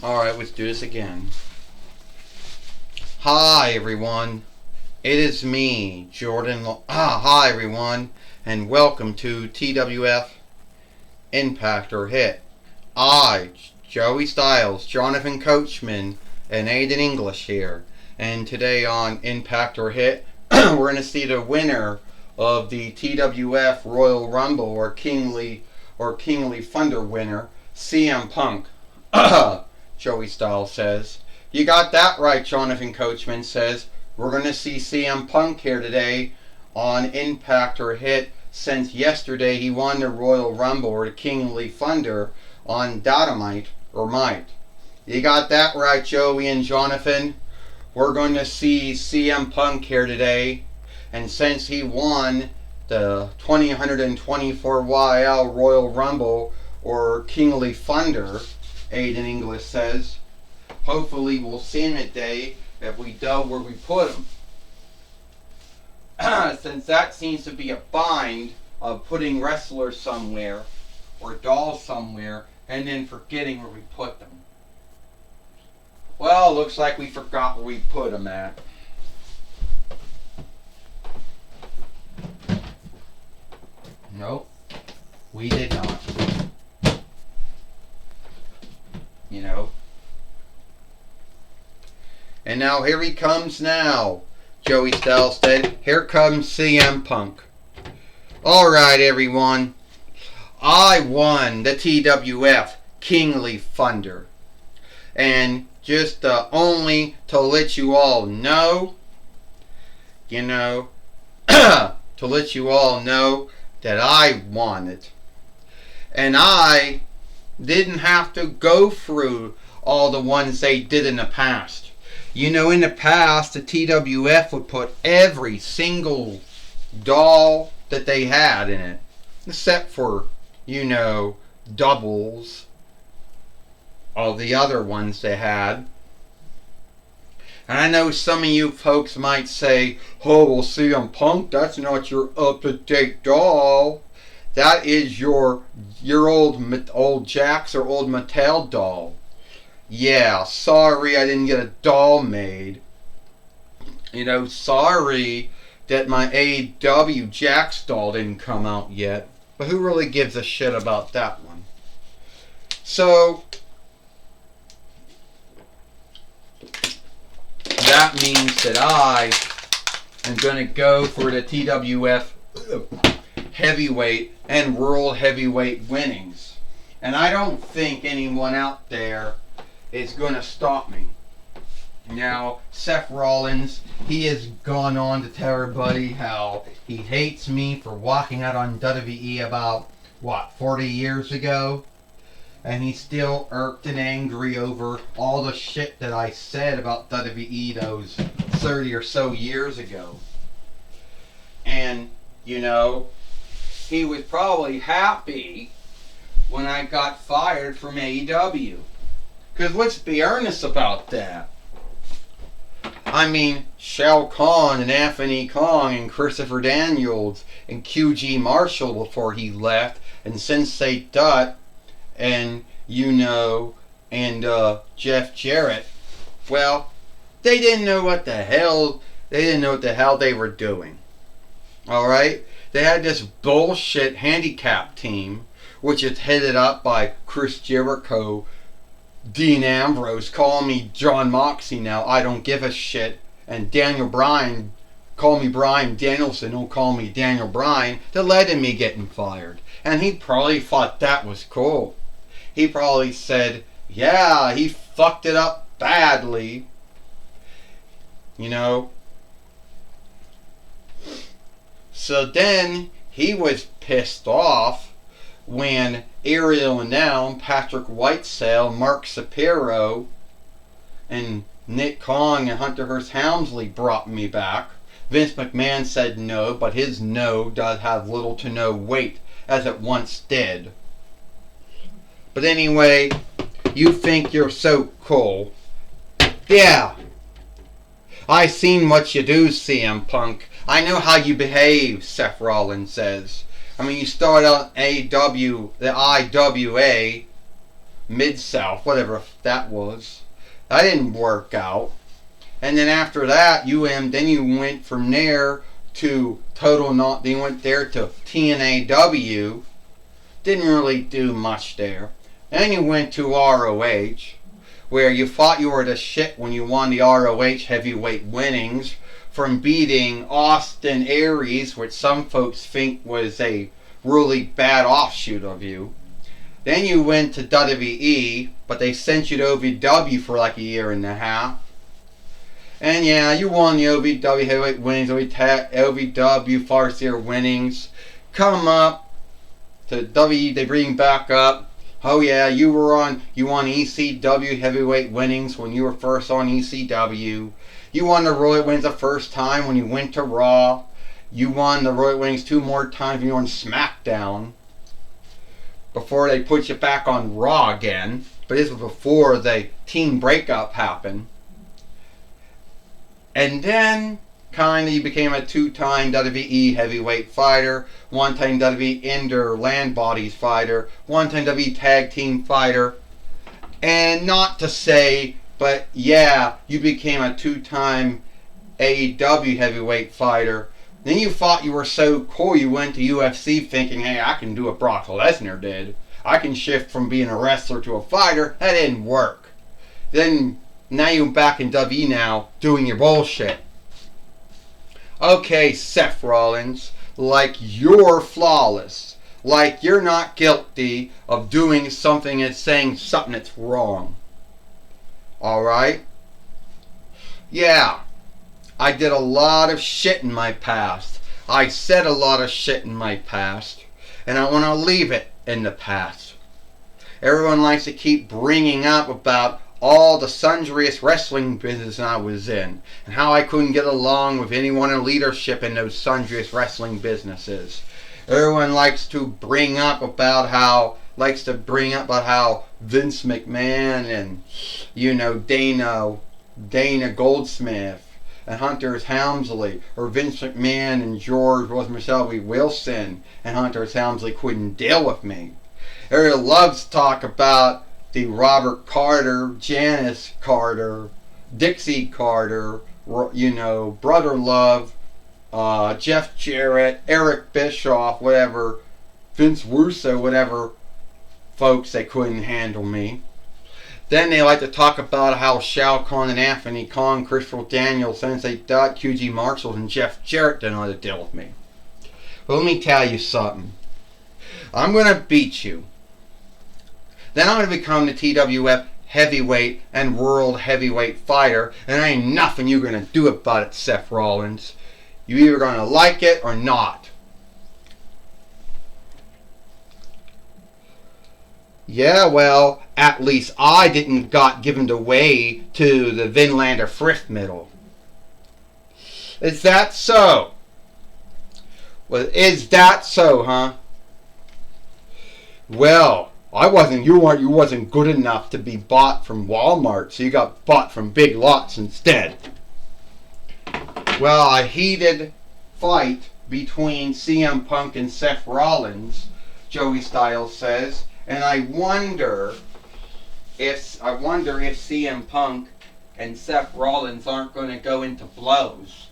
Alright, let's do this again. Hi, everyone. It is me, Jordan. Hi, everyone, and welcome to TWF Impact or Hit. I, Joey Styles, Jonathan Coachman, and Aiden English here. And today on Impact or Hit, we're going to see the winner of the TWF Royal Rumble or Kingly Thunder winner, CM Punk. Joey Styles says. You got that right, Jonathan Coachman says. We're going to see CM Punk here today on Impact or Hit, since yesterday he won the Royal Rumble or the Kingly Thunder on Dynamite or Might. You got that right, Joey and Jonathan. We're going to see CM Punk here today, and since he won the 2024 YL Royal Rumble or Kingly Thunder, Aiden English says, hopefully we'll see him today if we know where we put him. Since that seems to be a bind of putting wrestlers somewhere or dolls somewhere and then forgetting where we put them. Well, looks like we forgot where we put them at. Nope, we did not. You know. And now here he comes now, Joey Styles said. Here comes CM Punk. Alright, everyone. I won the TWF Kingly Thunder. And just only to let you all know, to let you all know that I won it. And I didn't have to go through all the ones they did in the past. You know, in the past, the TWF would put every single doll that they had in it, except for, doubles of the other ones they had. And I know some of you folks might say, oh, well, CM Punk, that's not your up-to-date doll. That is your old Jax or old Mattel doll. Yeah, sorry I didn't get a doll made. Sorry that my AEW Jax doll didn't come out yet. But who really gives a shit about that one? So, that means that I am going to go for the TWF heavyweight and world heavyweight winnings. And I don't think anyone out there is going to stop me. Now, Seth Rollins, he has gone on to tell everybody how he hates me for walking out on WWE about, 40 years ago? And he's still irked and angry over all the shit that I said about WWE those 30 or so years ago. And, he was probably happy when I got fired from AEW. Because let's be earnest about that. I mean, Shao Kahn and Anthony Kong and Christopher Daniels and QG Marshall before he left, and Sensei Dutt and, Jeff Jarrett, well, they didn't know what the hell they were doing. Alright? They had this bullshit handicap team, which is headed up by Chris Jericho, Dean Ambrose, call me John Moxley now, I don't give a shit, and Daniel Bryan, call me Bryan Danielson, don't call me Daniel Bryan, that led to me getting fired. And he probably thought that was cool. He probably said, yeah, he fucked it up badly. So then he was pissed off when Ariel Now, Patrick Whitesell, Mark Shapiro, and Nick Kong and Hunter Hearst Helmsley brought me back. Vince McMahon said no, but his no does have little to no weight, as it once did. But anyway, you think you're so cool. Yeah. I seen what you do, CM Punk. I know how you behave, Seth Rollins says. I mean, you start out the IWA Mid-South, whatever that was. That didn't work out. And then after that, you went from there to Total Not. Then you went there to TNAW. Didn't really do much there. Then you went to ROH, where you thought you were the shit when you won the ROH heavyweight winnings from beating Austin Aries, which some folks think was a really bad offshoot of you. Then you went to WWE, but they sent you to OVW for like a year and a half. And yeah, you won the OVW heavyweight winnings, OVW Farseer winnings. Come up to WWE, they bring back up. Oh yeah, you won ECW heavyweight winnings when you were first on ECW. You won the Royal Winnings the first time when you went to Raw. You won the Royal Winnings 2 more times when you were on SmackDown. Before they put you back on Raw again. But this was before the team breakup happened. And then, kinda, you became a 2-time WWE heavyweight fighter, 1-time WWE Indoor Land Bodies fighter, 1-time WWE Tag Team fighter. And not to say, but yeah, you became a 2-time AEW heavyweight fighter. Then you thought you were so cool, you went to UFC thinking, hey, I can do what Brock Lesnar did. I can shift from being a wrestler to a fighter. That didn't work. Then, now you're back in WWE now, doing your bullshit. Okay, Seth Rollins, like you're flawless. Like you're not guilty of doing something and saying something that's wrong. Alright? Yeah. I did a lot of shit in my past. I said a lot of shit in my past. And I want to leave it in the past. Everyone likes to keep bringing up about all the sundriest wrestling business I was in. And how I couldn't get along with anyone in leadership in those sundriest wrestling businesses. Everyone likes to bring up about how Vince McMahon and, Dana Goldsmith and Hunter Helmsley, or Vince McMahon and George Rosemary Wilson and Hunter Helmsley couldn't deal with me. Everyone loves to talk about the Robert Carter, Janice Carter, Dixie Carter, Brother Love, Jeff Jarrett, Eric Bischoff, whatever, Vince Russo, whatever folks, they couldn't handle me. Then they like to talk about how Shao Kahn and Anthony Khan, Christopher Daniels, Sensei Dutt, QG Marshall, and Jeff Jarrett didn't know how to deal with me. But let me tell you something. I'm going to beat you. Then I'm going to become the TWF heavyweight and world heavyweight fighter, and there ain't nothing you're going to do about it, Seth Rollins. You're either going to like it or not. Yeah, well, at least I didn't got given away to the Vinlander Thrift Middle. Is that so? Well, is that so, huh? Well, you wasn't good enough to be bought from Walmart, so you got bought from Big Lots instead. Well, a heated fight between CM Punk and Seth Rollins, Joey Styles says. And I wonder if CM Punk and Seth Rollins aren't going to go into blows.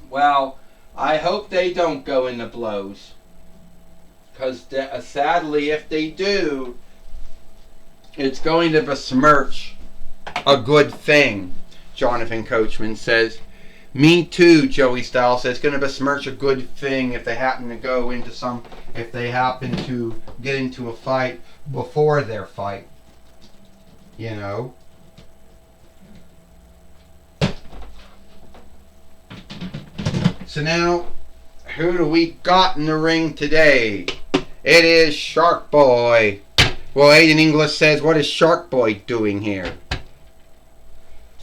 Well, I hope they don't go into blows. Because sadly, if they do, it's going to besmirch a good thing, Jonathan Coachman says. Me too, Joey Styles says. It's going to besmirch a good thing if they happen to get into a fight before their fight. So now, who do we got in the ring today? It is Shark Boy. Well, Aiden English says, what is Shark Boy doing here?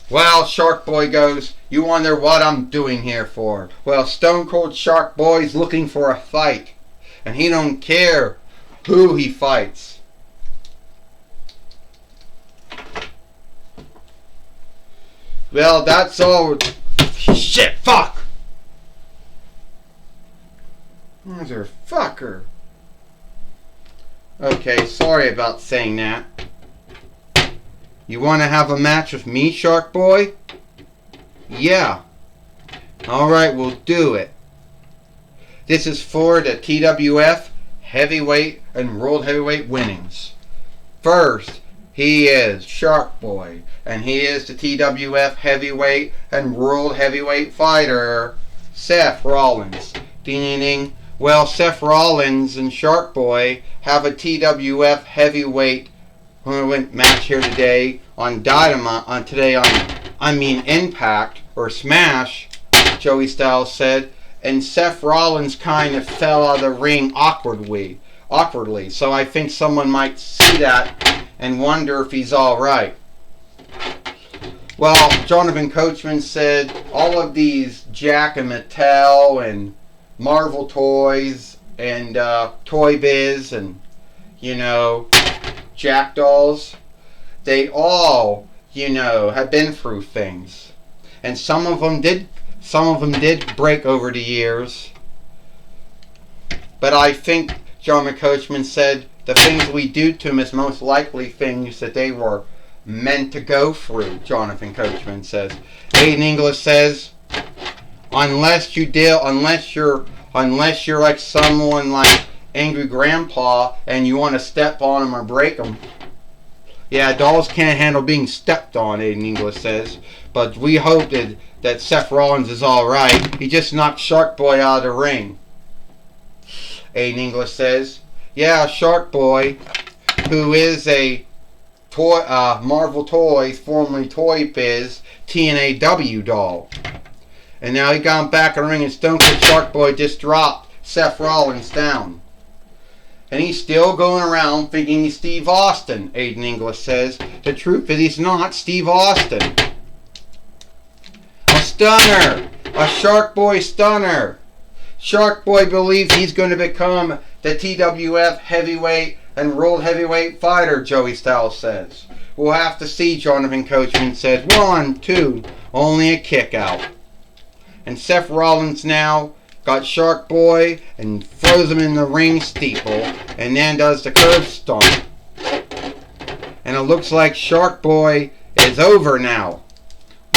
Well, Shark Boy goes, you wonder what I'm doing here for. Well, Stone Cold Shark Boy's looking for a fight. And he don't care who he fights. Well, that's all. Shit, fuck! Motherfucker. Okay, sorry about saying that. You want to have a match with me, Shark Boy? Yeah. Alright, we'll do it. This is for the TWF Heavyweight and World Heavyweight winnings. First, he is Shark Boy, and he is the TWF Heavyweight and World Heavyweight fighter, Seth Rollins. Ding ding ding. Well, Seth Rollins and Shark Boy have a TWF Heavyweight match here today on Dynamite. Impact or Smash. Joey Styles said, and Seth Rollins kind of fell out of the ring awkwardly. So I think someone might see that and wonder if he's all right. Well, Jonathan Coachman said all of these Jack and Mattel and Marvel Toys and Toy Biz and, Jack Dolls, they all, have been through things. And some of them did break over the years. But I think John Coachman said the things we do to them is most likely things that they were meant to go through, Jonathan Coachman says. Aiden English says, unless you're like someone like Angry Grandpa and you want to step on them or break them. Yeah, dolls can't handle being stepped on, Aiden English says. But we hope that Seth Rollins is alright. He just knocked Shark Boy out of the ring. Aiden English says, yeah, Shark Boy, who is a toy, Marvel Toys, formerly Toy Biz, TNAW doll. And now he got him back in the ring, and Stone Cold Shark Boy just dropped Seth Rollins down. And he's still going around thinking he's Steve Austin, Aiden English says. The truth is he's not Steve Austin. A stunner! A Shark Boy stunner! Shark Boy believes he's going to become the TWF Heavyweight and World Heavyweight fighter, Joey Styles says. We'll have to see, Jonathan Coachman says. 1, 2, only a kick out. And Seth Rollins now got Shark Boy and throws him in the ring steeple and then does the curb stomp. And it looks like Shark Boy is over now.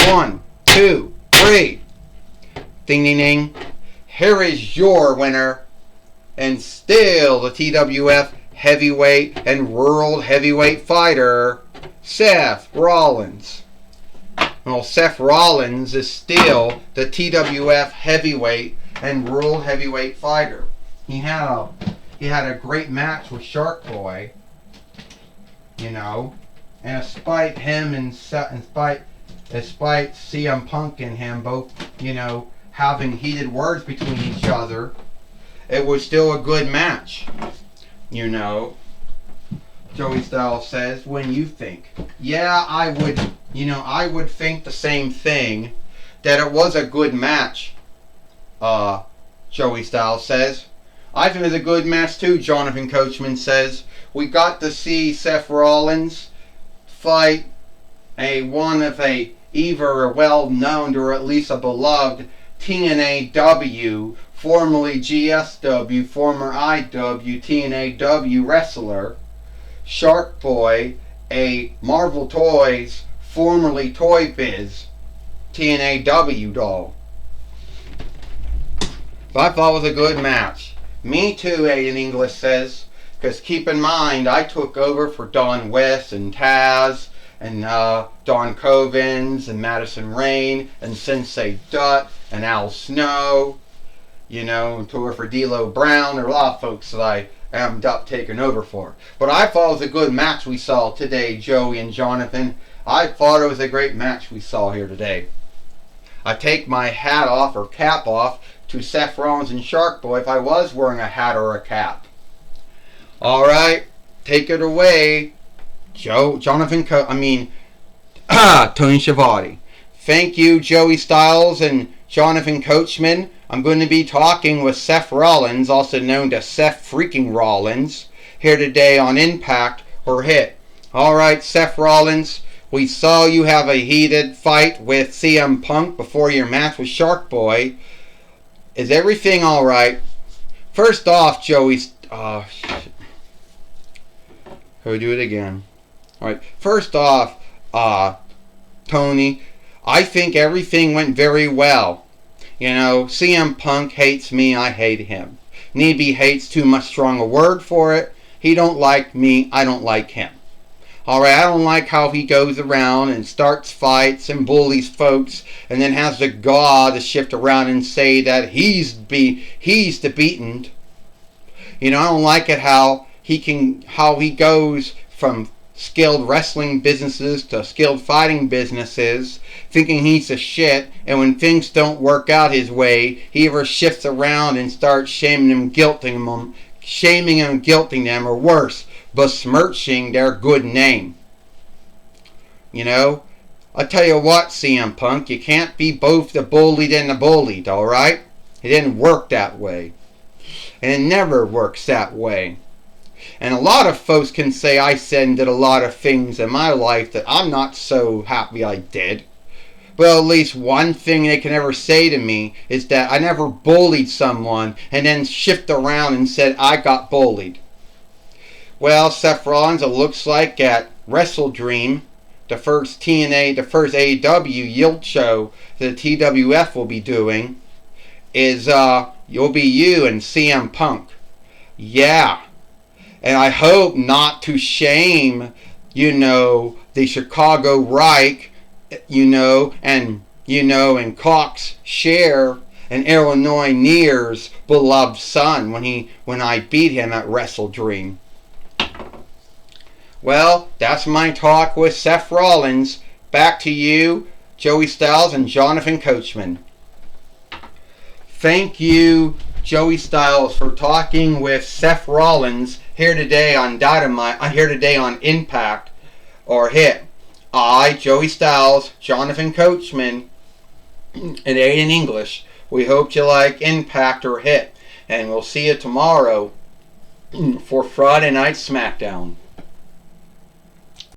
1, 2, 3. Ding ding ding. Here is your winner and still the TWF Heavyweight and World Heavyweight fighter, Seth Rollins. Well, Seth Rollins is still the TWF Heavyweight and World Heavyweight fighter. He had a great match with Shark Boy, and despite CM Punk and him both, having heated words between each other, it was still a good match. Joey Styles says, when you think. Yeah, I would think the same thing, that it was a good match, Joey Styles says. I think it was a good match too, Jonathan Coachman says. We got to see Seth Rollins fight either a well-known or at least a beloved TNAW, formerly GSW, former IW, TNAW wrestler, Shark Boy, a Marvel Toys, formerly Toy Biz, TNAW doll. But I thought it was a good match. Me too, Aiden English says, because keep in mind, I took over for Don West and Taz, and Don Covens, and Madison Rain, and Sensei Dutt, and Al Snow, and took over for D'Lo Brown. There are a lot of folks that I ended up taking over for. But I thought it was a good match we saw today, Joey and Jonathan. I thought it was a great match we saw here today. I take my hat off, or cap off, to Seth Rollins and Shark Boy if I was wearing a hat or a cap. Alright, take it away, Tony Schiavone. Thank you, Joey Styles and Jonathan Coachman. I'm going to be talking with Seth Rollins, also known as Seth freaking Rollins, here today on Impact or Hit. Alright, Seth Rollins, we saw you have a heated fight with CM Punk before your match with Shark Boy. Is everything alright? First off, Joey... Oh, shit. We'll do it again. Alright, first off, Tony. I think everything went very well. CM Punk hates me, I hate him. Maybe hate's too much strong a word for it. He don't like me, I don't like him. Alright, I don't like how he goes around and starts fights and bullies folks and then has the gall to shift around and say that he's the beaten. I don't like it how he goes from skilled wrestling businesses to skilled fighting businesses, thinking he's the shit, and when things don't work out his way, he ever shifts around and starts shaming and guilting them, or worse, besmirching their good name. I tell you what, CM Punk, you can't be both the bullied and the bullied, alright? It didn't work that way. And it never works that way. And a lot of folks can say I said and did a lot of things in my life that I'm not so happy I did. Well, at least one thing they can ever say to me is that I never bullied someone and then shift around and said I got bullied. Well, Seth Rollins, it looks like at WrestleDream, the first AEW Yield show that the TWF will be doing, is you'll be you and CM Punk. Yeah. And I hope not to shame, the Chicago Reich, and Cox Cher and Illinois Near's beloved son when I beat him at WrestleDream. Well, that's my talk with Seth Rollins. Back to you, Joey Styles and Jonathan Coachman. Thank you, Joey Styles, for talking with Seth Rollins here today on Impact or Hit. I, Joey Styles, Jonathan Coachman, and Aiden English. We hope you like Impact or Hit, and we'll see you tomorrow for Friday Night SmackDown.